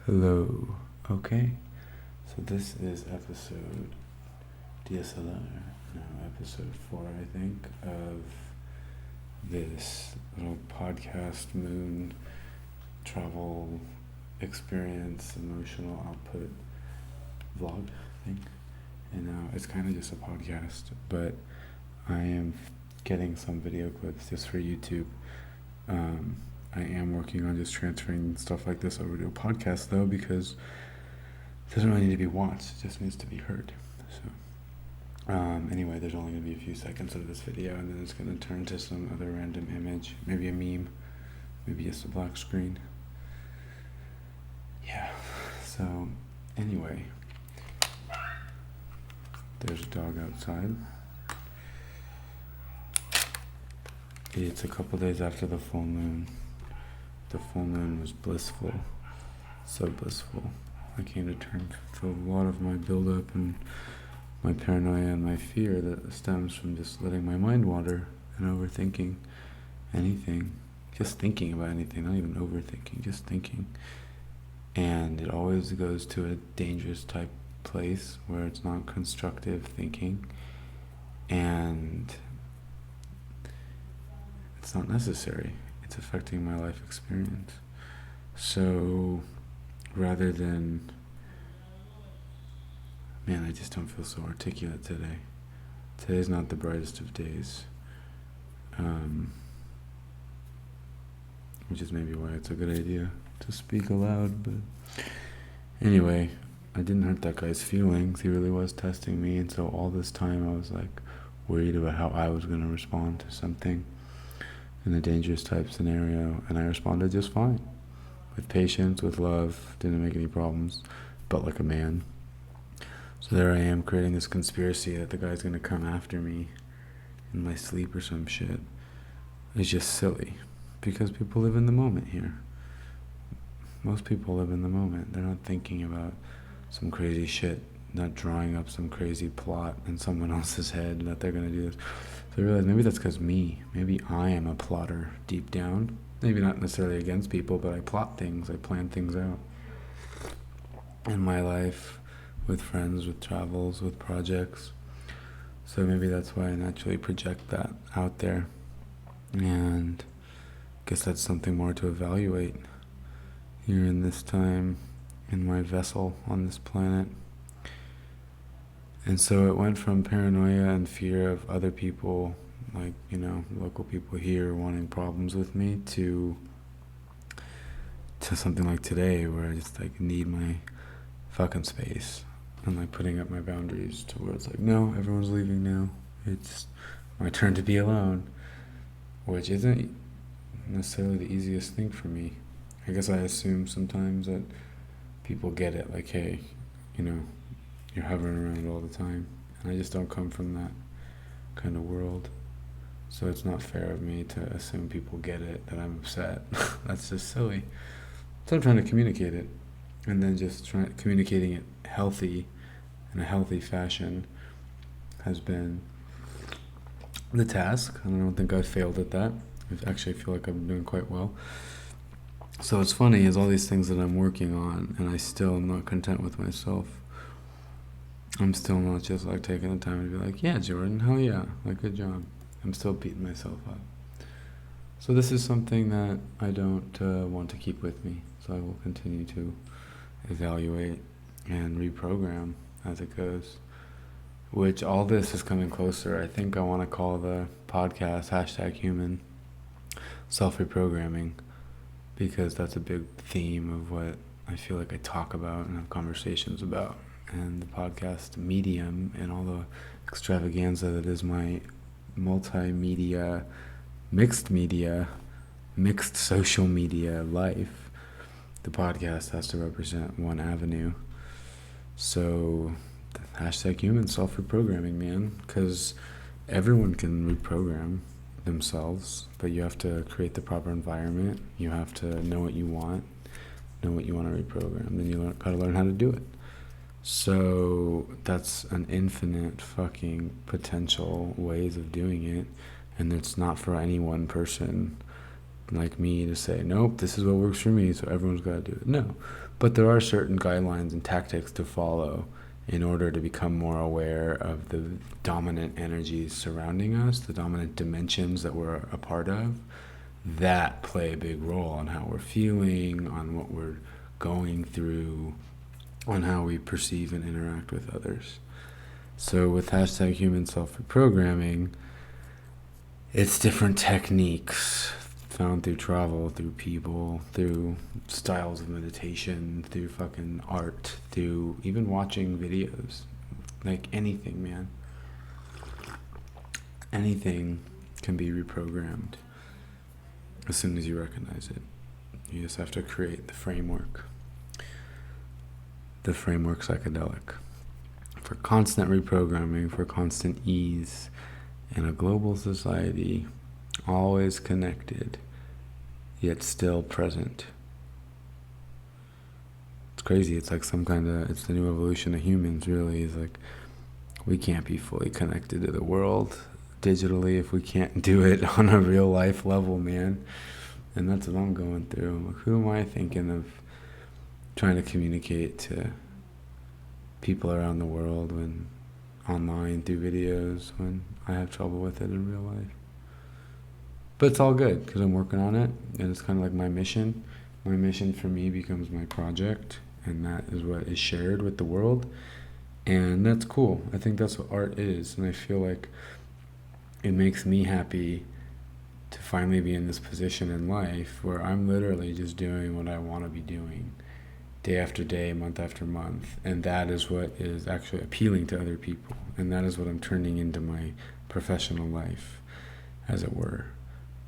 Hello. Okay. So this is episode DSLR. No, episode 4, I think, of this little podcast moon travel experience emotional output vlog thing. And it's kind of just a podcast, but I am getting some video clips just for YouTube. I am working on just transferring stuff like this over to a podcast, though, because it doesn't really need to be watched, it just needs to be heard. So, anyway, there's only going to be a few seconds of this video, and then it's going to turn to some other random image, maybe a meme, maybe just a black screen. Yeah, so, anyway, there's a dog outside. It's a couple days after the full moon. The full moon was blissful, so blissful. I came to terms with a lot of my buildup and my paranoia and my fear that stems from just letting my mind wander and overthinking anything, just thinking about anything, not even overthinking, just thinking. And it always goes to a dangerous type place where it's not constructive thinking, and it's not necessary. It's affecting my life experience. So rather than, man, I just don't feel so articulate today. Today's not the brightest of days, which is maybe why it's a good idea to speak aloud. But anyway, I didn't hurt that guy's feelings. He really was testing me, and so all this time I was like worried about how I was going to respond to something in a dangerous type scenario, and I responded just fine, with patience, with love, didn't make any problems, but like a man. So there I am creating this conspiracy that the guy's gonna come after me in my sleep or some shit. It's just silly, because people live in the moment here. Most people live in the moment. They're not thinking about some crazy shit, not drawing up some crazy plot in someone else's head that they're gonna do this. So I realized maybe that's because maybe I am a plotter deep down. Maybe not necessarily against people, but I plot things, I plan things out in my life, with friends, with travels, with projects. So maybe that's why I naturally project that out there. And I guess that's something more to evaluate here in this time, in my vessel on this planet. And so it went from paranoia and fear of other people, like, local people here wanting problems with me, to something like today where I just like need my fucking space, and like putting up my boundaries to where it's like, no, everyone's leaving now. It's my turn to be alone, which isn't necessarily the easiest thing for me. I guess I assume sometimes that people get it, like, hey, you're hovering around all the time, and I just don't come from that kind of world. So it's not fair of me to assume people get it, that I'm upset. That's just silly. So I'm trying to communicate it, and then just communicating it healthy, in a healthy fashion, has been the task, and I don't think I've failed at that. I actually feel like I'm doing quite well. So what's funny is all these things that I'm working on, and I still am not content with myself. I'm still not just like taking the time to be like, yeah, Jordan, hell yeah, like, good job. I'm still beating myself up. So this is something that I don't want to keep with me. So I will continue to evaluate and reprogram as it goes. Which all this is coming closer. I think I want to call the podcast #human self-reprogramming, because that's a big theme of what I feel like I talk about and have conversations about. And the podcast medium and all the extravaganza that is my multimedia, mixed social media life, the podcast has to represent one avenue. So the #human self-reprogramming, man, because everyone can reprogram themselves, but you have to create the proper environment. You have to know what you want to reprogram, then you gotta learn how to do it. So that's an infinite fucking potential ways of doing it, and it's not for any one person like me to say, nope, this is what works for me, so everyone's got to do it. No. But there are certain guidelines and tactics to follow in order to become more aware of the dominant energies surrounding us, the dominant dimensions that we're a part of, that play a big role on how we're feeling, on what we're going through, on how we perceive and interact with others. So with hashtag human self-reprogramming, it's different techniques found through travel, through people, through styles of meditation, through fucking art, through even watching videos. Like anything, man. Anything can be reprogrammed as soon as you recognize it. You just have to create the framework. The framework psychedelic. For constant reprogramming, for constant ease in a global society, always connected, yet still present. It's crazy. It's like it's the new evolution of humans, really. It's like, we can't be fully connected to the world digitally if we can't do it on a real life level, man. And that's what I'm going through. Like, who am I thinking of trying to communicate to people around the world when online through videos, when I have trouble with it in real life? But it's all good because I'm working on it, and it's kind of like my mission. My mission for me becomes my project, and that is what is shared with the world. And that's cool. I think that's what art is, and I feel like it makes me happy to finally be in this position in life where I'm literally just doing what I want to be doing day after day, month after month. And that is what is actually appealing to other people. And that is what I'm turning into my professional life, as it were.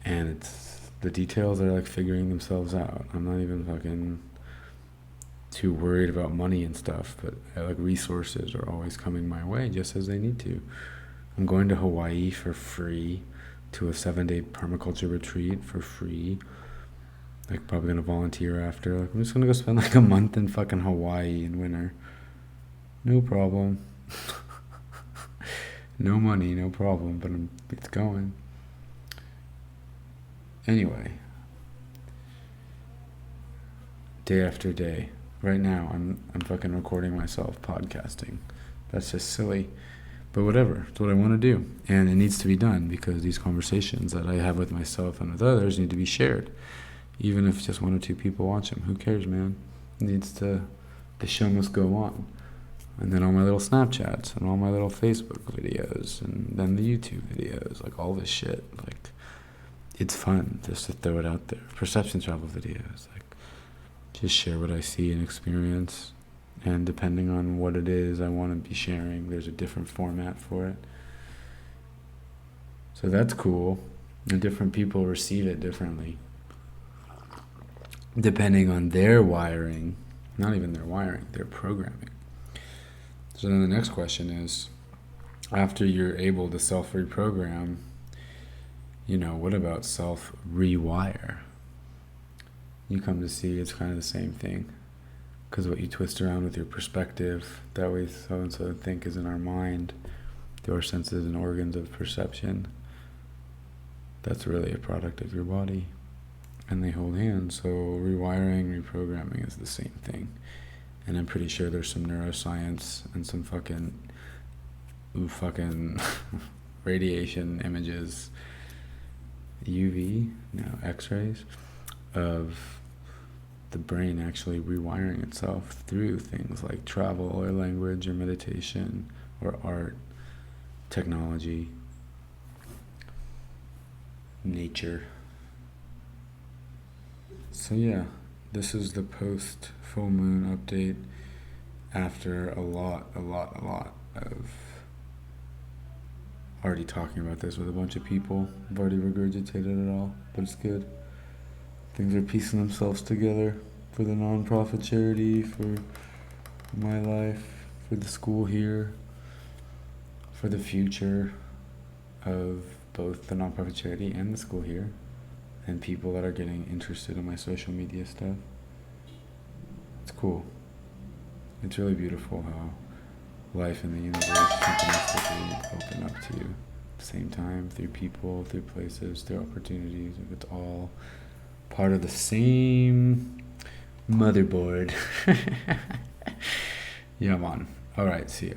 And it's, the details are like figuring themselves out. I'm not even fucking too worried about money and stuff, but like resources are always coming my way just as they need to. I'm going to Hawaii for free, to a 7-day permaculture retreat for free. Like, probably gonna volunteer after. Like, I'm just gonna go spend like a month in fucking Hawaii in winter. No problem. No money, no problem, but it's going. Anyway, day after day. Right now, I'm fucking recording myself podcasting. That's just silly. But whatever, it's what I want to do. And it needs to be done because these conversations that I have with myself and with others need to be shared. Even if just 1 or 2 people watch them. Who cares, man? The show must go on. And then all my little Snapchats and all my little Facebook videos and then the YouTube videos, like all this shit. Like, it's fun just to throw it out there. Perception travel videos, like, just share what I see and experience. And depending on what it is I want to be sharing, there's a different format for it. So that's cool. And different people receive it differently, depending on their wiring. Not even their wiring, their programming. So then the next question is, after you're able to self-reprogram, what about self-rewire? You come to see it's kind of the same thing. Because what you twist around with your perspective, that way so-and-so think is in our mind, through our senses and organs of perception, that's really a product of your body. And they hold hands, so rewiring, reprogramming is the same thing. And I'm pretty sure there's some neuroscience and some fucking radiation images, UV, no, X-rays, of the brain actually rewiring itself through things like travel or language or meditation or art, technology, nature. So yeah, this is the post full moon update after a lot of already talking about this with a bunch of people. I've already regurgitated it all, but it's good. Things are piecing themselves together for the nonprofit charity, for my life, for the school here, for the future of both the nonprofit charity and the school here, and people that are getting interested in my social media stuff. It's cool. It's really beautiful how life and the universe synchronistically open up to you at the same time, through people, through places, through opportunities. If it's all part of the same motherboard. Yeah, man. All right, see ya.